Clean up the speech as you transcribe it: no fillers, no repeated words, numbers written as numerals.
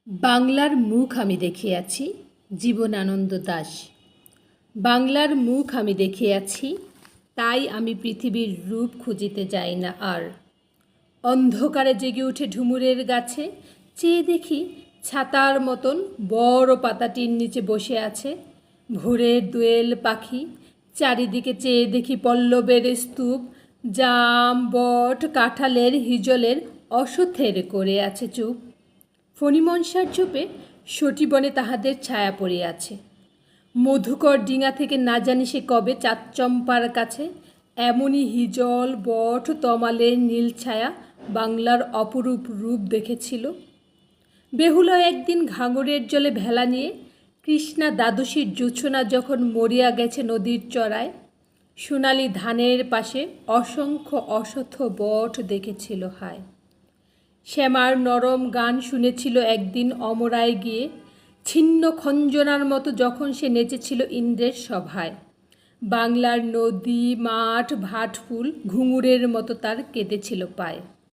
বাংলার মুখ আমি দেখিয়াছি জীবনানন্দ দাশ। বাংলার মুখ আমি দেখিয়াছি, তাই আমি পৃথিবীর রূপ খুঁজিতে যাই না আর। অন্ধকারে জেগে উঠে ঢুমুরের গাছে চেয়ে দেখি ছাতার মতন বড় পাতাটির নিচে বসে আছে ভোরের দোয়েল পাখি। চারিদিকে চেয়ে দেখি পল্লবের স্তূপ, জাম, বট, কাঁঠালের, হিজলের, অশ্বত্থের করে আছে চুপ। ফণিমনসার চোপে সটিবনে তাহাদের ছায়া পড়িয়াছে। মধুকর ডিঙা থেকে না জানি সে কবে চাঁদচম্পার কাছে এমনই হিজল, বট, তমালের নীল ছায়া বাংলার অপরূপ রূপ দেখেছিল। বেহুলা একদিন ঘাঙরের জলে ভেলা নিয়ে কৃষ্ণা দ্বাদশীর জোছনা যখন মরিয়া গেছে নদীর চড়ায়, সোনালি ধানের পাশে অসংখ্য অশ্বত্থ বট দেখেছিল হায়। শ্যামার নরম গান শুনেছিল একদিন অমরায় গিয়ে, ছিন্ন খঞ্জনার মতো যখন সে নেচেছিল ইন্দ্রের সভায়। বাংলার নদী, মাঠ, ভাটফুল ঘুঙুরের মতো তার কেঁদেছিল পায়।